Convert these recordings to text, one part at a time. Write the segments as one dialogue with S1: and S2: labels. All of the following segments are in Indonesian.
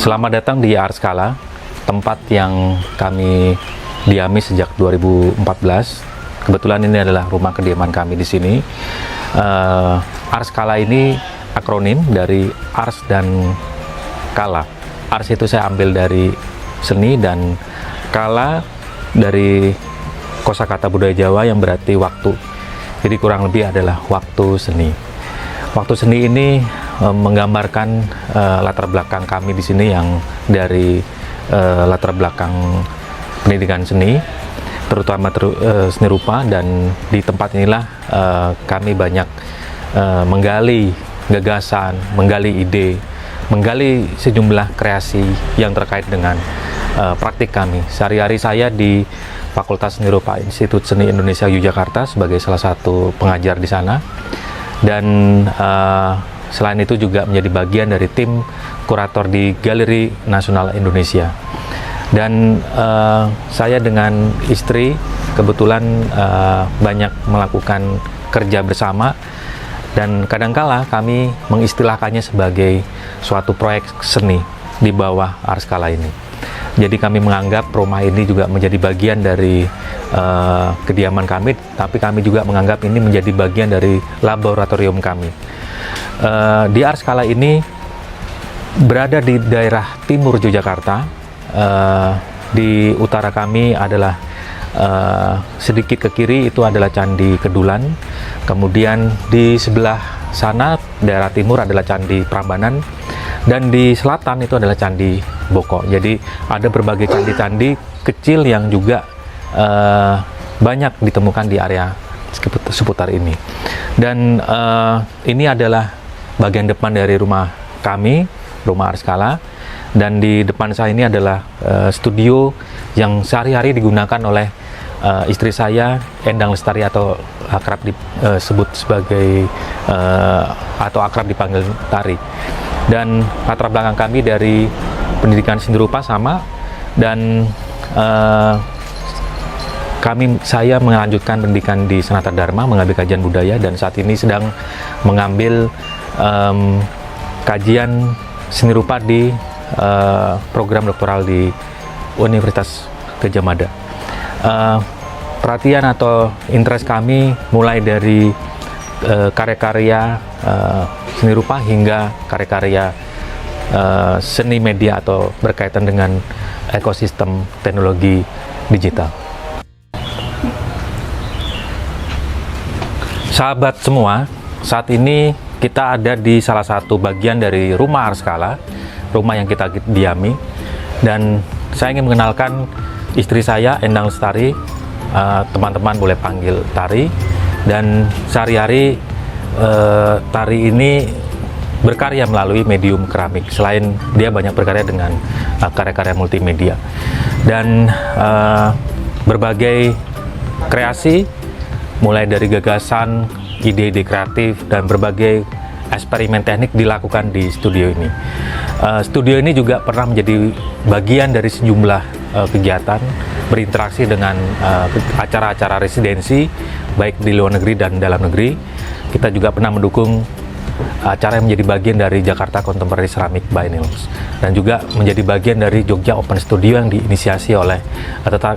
S1: Selamat datang di Art Scala, tempat yang kami diami sejak 2014. Kebetulan ini adalah rumah kediaman kami di sini. Art Scala ini akronim dari Ars dan Kala. Ars itu saya ambil dari seni dan Kala dari kosakata budaya Jawa yang berarti waktu. Jadi kurang lebih adalah waktu seni. Waktu seni ini menggambarkan latar belakang kami di sini yang dari latar belakang pendidikan seni, terutama seni rupa, dan di tempat inilah kami banyak menggali gagasan, menggali ide, menggali sejumlah kreasi yang terkait dengan praktik kami. Sehari-hari saya di Fakultas Seni Rupa Institut Seni Indonesia Yogyakarta sebagai salah satu pengajar di sana, dan selain itu juga menjadi bagian dari tim kurator di Galeri Nasional Indonesia. Dan saya dengan istri kebetulan banyak melakukan kerja bersama, dan kadangkala kami mengistilahkannya sebagai suatu proyek seni di bawah Art Scala ini. Jadi kami menganggap rumah ini juga menjadi bagian dari kediaman kami, tapi kami juga menganggap ini menjadi bagian dari laboratorium kami. Di Art Scala ini berada di daerah timur Yogyakarta. Di utara kami adalah sedikit ke kiri itu adalah Candi Kedulan. Kemudian di sebelah sana daerah timur adalah Candi Prambanan, dan di selatan itu adalah Candi Boko. Jadi ada berbagai candi-candi kecil yang juga banyak ditemukan di area seputar ini. Dan ini adalah bagian depan dari rumah kami, rumah Art Scala. Dan di depan saya ini adalah studio yang sehari-hari digunakan oleh istri saya, Endang Lestari, atau akrab disebut sebagai atau akrab dipanggil Tari. Dan latar belakang kami dari pendidikan seni rupa sama, dan saya melanjutkan pendidikan di Sanata Dharma, mengambil kajian budaya, dan saat ini sedang mengambil kajian seni rupa di program doktoral di Universitas Gadjah Mada. Perhatian atau interest kami mulai dari karya-karya seni rupa hingga karya-karya seni media atau berkaitan dengan ekosistem teknologi digital. Sahabat semua, saat ini kita ada di salah satu bagian dari rumah Art Scala, rumah yang kita diami, dan saya ingin mengenalkan istri saya, Endang Lestari. Teman-teman boleh panggil Tari. Dan sehari-hari Tari ini berkarya melalui medium keramik. Selain dia banyak berkarya dengan karya-karya multimedia dan berbagai kreasi, mulai dari gagasan, ide-ide kreatif, dan berbagai eksperimen teknik dilakukan di studio ini. Studio ini juga pernah menjadi bagian dari sejumlah kegiatan, berinteraksi dengan acara-acara residensi baik di luar negeri dan dalam negeri. Kita juga pernah mendukung acara yang menjadi bagian dari Jakarta Contemporary Ceramic Biennials, dan juga menjadi bagian dari Jogja Open Studio yang diinisiasi oleh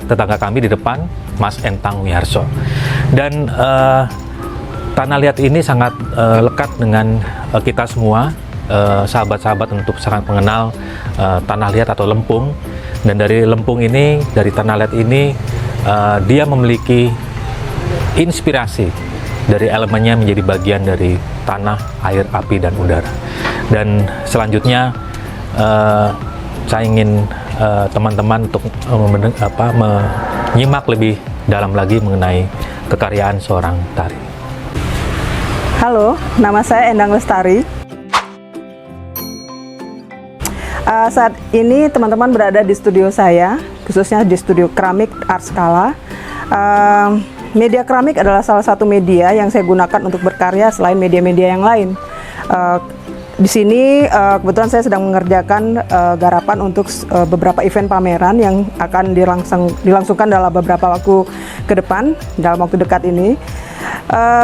S1: tetangga kami di depan, Mas Entang Wiharso. Dan Tanah Liat ini sangat lekat dengan kita semua, sahabat-sahabat, untuk sangat mengenal Tanah Liat atau Lempung. Dan dari Lempung ini, dari Tanah Liat ini, dia memiliki inspirasi dari elemennya menjadi bagian dari tanah, air, api, dan udara. Dan selanjutnya saya ingin teman-teman untuk menyimak lebih dalam lagi mengenai kekaryaan seorang Tari.
S2: Halo, nama saya Endang Lestari. Saat ini teman-teman berada di studio saya, khususnya di studio keramik Art Scala. Media keramik adalah salah satu media yang saya gunakan untuk berkarya selain media-media yang lain. Di sini kebetulan saya sedang mengerjakan garapan untuk beberapa event pameran yang akan dilangsungkan dalam beberapa waktu ke depan, dalam waktu dekat ini.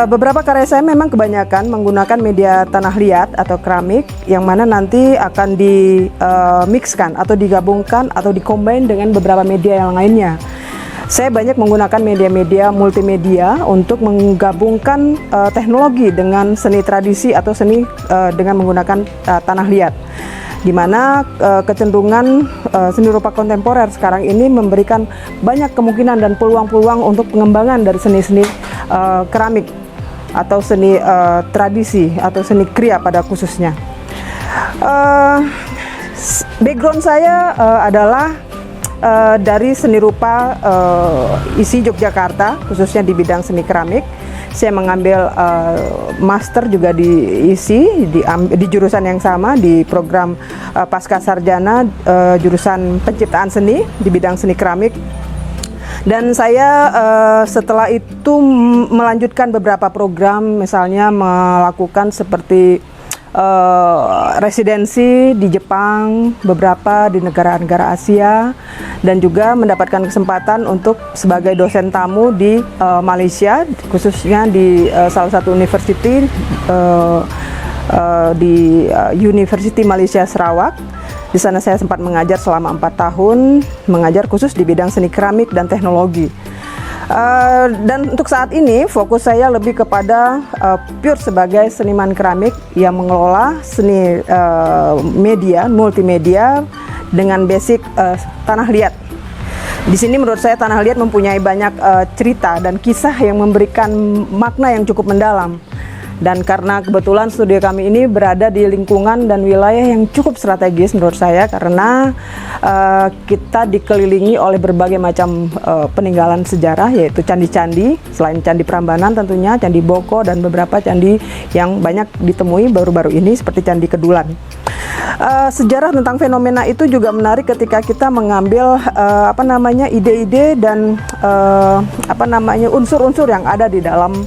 S2: Beberapa karya saya memang kebanyakan menggunakan media tanah liat atau keramik, yang mana nanti akan di-mixkan atau digabungkan atau dikombin dengan beberapa media yang lainnya. Saya banyak menggunakan media-media multimedia untuk menggabungkan teknologi dengan seni tradisi atau seni dengan menggunakan tanah liat, di mana kecenderungan seni rupa kontemporer sekarang ini memberikan banyak kemungkinan dan peluang-peluang untuk pengembangan dari seni-seni keramik atau seni tradisi atau seni kriya pada khususnya. Background saya adalah dari seni rupa isi Yogyakarta, khususnya di bidang seni keramik. Saya mengambil master juga di ISI di jurusan yang sama, di program pasca sarjana jurusan penciptaan seni di bidang seni keramik. Dan saya setelah itu melanjutkan beberapa program, misalnya melakukan seperti residensi di Jepang, beberapa di negara-negara Asia, dan juga mendapatkan kesempatan untuk sebagai dosen tamu di Malaysia, khususnya di salah satu university di University Malaysia Sarawak. Di sana saya sempat mengajar selama 4 tahun, mengajar khusus di bidang seni keramik dan teknologi. Dan untuk saat ini fokus saya lebih kepada pure sebagai seniman keramik yang mengelola seni media, multimedia dengan basic tanah liat. Di sini menurut saya tanah liat mempunyai banyak cerita dan kisah yang memberikan makna yang cukup mendalam. Dan karena kebetulan studio kami ini berada di lingkungan dan wilayah yang cukup strategis menurut saya, karena kita dikelilingi oleh berbagai macam peninggalan sejarah, yaitu candi-candi, selain Candi Prambanan tentunya, Candi Boko, dan beberapa candi yang banyak ditemui baru-baru ini seperti Candi Kedulan. Sejarah tentang fenomena itu juga menarik ketika kita mengambil ide-ide dan unsur-unsur yang ada di dalam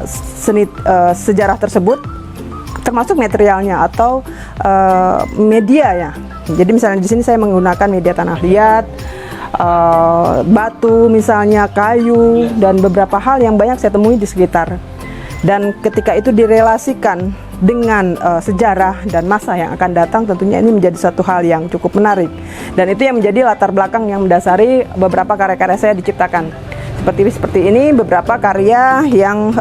S2: seni sejarah tersebut, termasuk materialnya atau media ya. Jadi misalnya di sini saya menggunakan media tanah liat, batu misalnya, kayu, dan beberapa hal yang banyak saya temui di sekitar. Dan ketika itu direlasikan dengan sejarah dan masa yang akan datang, tentunya ini menjadi satu hal yang cukup menarik. Dan itu yang menjadi latar belakang yang mendasari beberapa karya-karya saya diciptakan. Seperti ini beberapa karya yang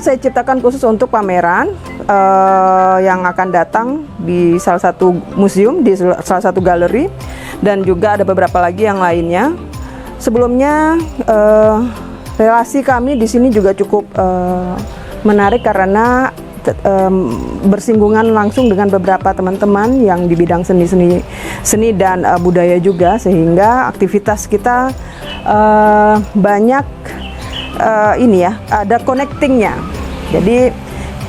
S2: saya ciptakan khusus untuk pameran yang akan datang di salah satu museum, di salah satu galeri, dan juga ada beberapa lagi yang lainnya. Sebelumnya relasi kami di sini juga cukup menarik karena bersinggungan langsung dengan beberapa teman-teman yang di bidang seni dan budaya juga, sehingga aktivitas kita banyak ada connectingnya. Jadi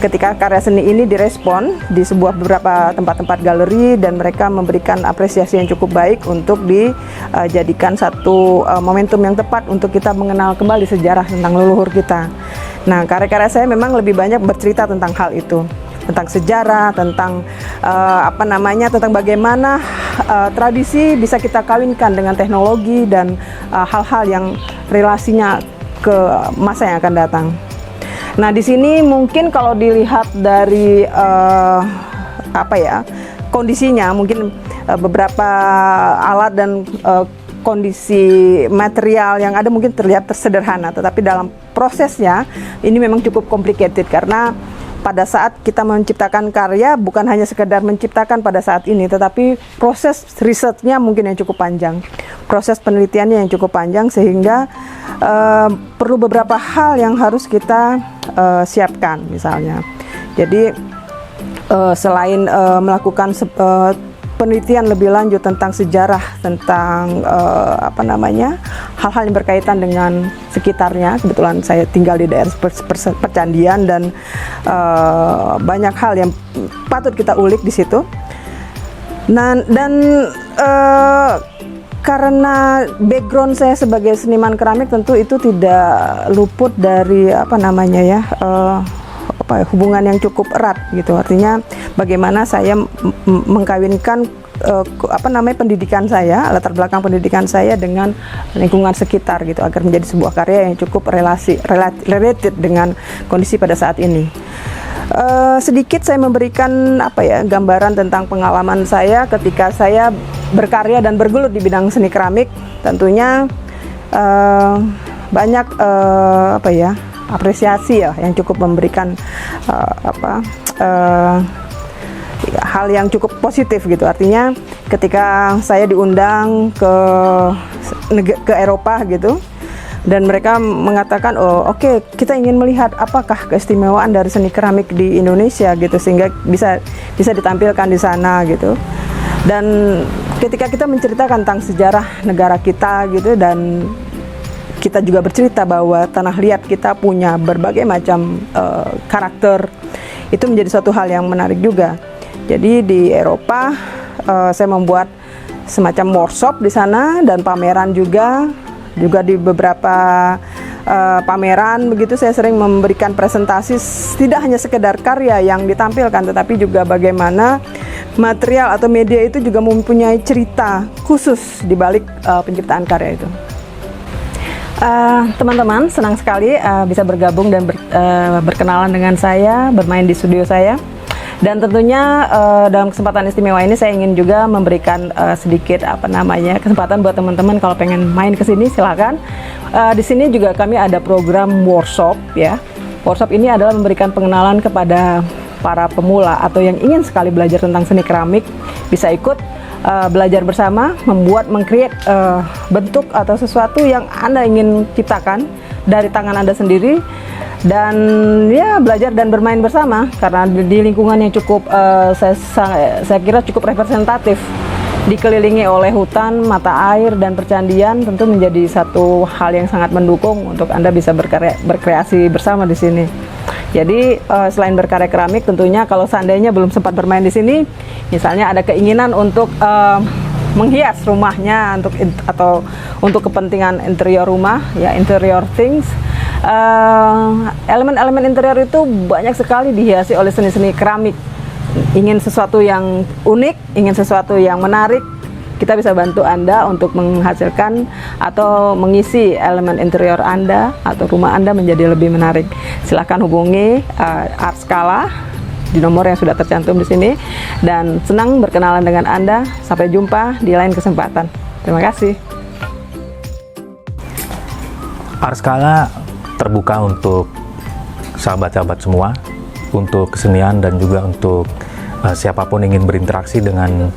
S2: ketika karya seni ini direspon di sebuah beberapa tempat-tempat galeri, dan mereka memberikan apresiasi yang cukup baik untuk dijadikan satu momentum yang tepat untuk kita mengenal kembali sejarah tentang leluhur kita. Nah, karya-karya saya memang lebih banyak bercerita tentang hal itu, tentang sejarah, tentang tentang bagaimana tradisi bisa kita kawinkan dengan teknologi dan hal-hal yang relasinya ke masa yang akan datang. Nah, di sini mungkin kalau dilihat dari kondisinya, mungkin beberapa alat dan kondisi material yang ada mungkin terlihat sederhana, tetapi dalam prosesnya ini memang cukup complicated, karena pada saat kita menciptakan karya bukan hanya sekedar menciptakan pada saat ini, tetapi proses risetnya mungkin yang cukup panjang, proses penelitiannya yang cukup panjang, sehingga perlu beberapa hal yang harus kita siapkan misalnya. Jadi selain melakukan penelitian lebih lanjut tentang sejarah, tentang hal-hal yang berkaitan dengan sekitarnya. Kebetulan saya tinggal di daerah percandian, dan banyak hal yang patut kita ulik di situ. Nah, dan karena background saya sebagai seniman keramik, tentu itu tidak luput dari hubungan yang cukup erat gitu. Artinya bagaimana saya mengkawinkan pendidikan saya, latar belakang pendidikan saya dengan lingkungan sekitar gitu, agar menjadi sebuah karya yang cukup related dengan kondisi pada saat ini. Sedikit saya memberikan gambaran tentang pengalaman saya ketika saya berkarya dan bergelut di bidang seni keramik. Tentunya banyak apresiasi ya yang cukup memberikan hal yang cukup positif gitu. Artinya ketika saya diundang ke Eropa gitu, dan mereka mengatakan, oh oke, kita ingin melihat apakah keistimewaan dari seni keramik di Indonesia gitu, sehingga bisa ditampilkan di sana gitu. Dan ketika kita menceritakan tentang sejarah negara kita gitu, dan kita juga bercerita bahwa tanah liat kita punya berbagai macam karakter, itu menjadi suatu hal yang menarik juga. Jadi di Eropa saya membuat semacam workshop di sana dan pameran juga di beberapa pameran begitu. Saya sering memberikan presentasi, tidak hanya sekedar karya yang ditampilkan, tetapi juga bagaimana material atau media itu juga mempunyai cerita khusus di balik penciptaan karya itu. Teman-teman, senang sekali bisa bergabung dan berkenalan dengan saya, bermain di studio saya. Dan tentunya dalam kesempatan istimewa ini saya ingin juga memberikan sedikit kesempatan buat teman-teman kalau pengen main ke sini, silakan. Di sini juga kami ada program workshop ya. Workshop ini adalah memberikan pengenalan kepada para pemula atau yang ingin sekali belajar tentang seni keramik, bisa ikut belajar bersama, meng-create bentuk atau sesuatu yang Anda ingin ciptakan dari tangan Anda sendiri, dan ya belajar dan bermain bersama, karena di lingkungan yang cukup saya kira cukup representatif, dikelilingi oleh hutan, mata air, dan percandian, tentu menjadi satu hal yang sangat mendukung untuk Anda bisa berkreasi bersama di sini. Jadi selain berkarya keramik, tentunya kalau seandainya belum sempat bermain di sini, misalnya ada keinginan untuk menghias rumahnya atau untuk kepentingan interior rumah, ya interior things. Elemen-elemen interior itu banyak sekali dihiasi oleh seni-seni keramik. Ingin sesuatu yang unik, ingin sesuatu yang menarik, kita bisa bantu Anda untuk menghasilkan atau mengisi elemen interior Anda atau rumah Anda menjadi lebih menarik. Silahkan hubungi Art Scala di nomor yang sudah tercantum di sini, dan senang berkenalan dengan Anda. Sampai jumpa di lain kesempatan. Terima kasih.
S1: Art Scala terbuka untuk sahabat-sahabat semua, untuk kesenian dan juga untuk siapapun ingin berinteraksi dengan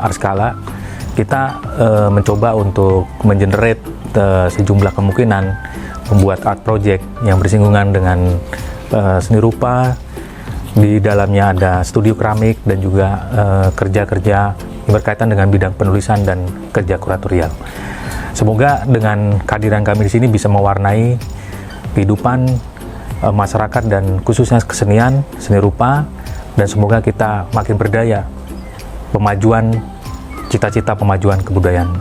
S1: Art Scala. Kita mencoba untuk mengenerate sejumlah kemungkinan membuat art project yang bersinggungan dengan seni rupa. Di dalamnya ada studio keramik dan juga kerja-kerja yang berkaitan dengan bidang penulisan dan kerja kuratorial. Semoga dengan kehadiran kami di sini bisa mewarnai kehidupan masyarakat dan khususnya kesenian, seni rupa, dan semoga kita makin berdaya cita-cita pemajuan kebudayaan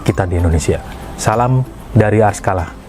S1: kita di Indonesia. Salam dari Art Scala.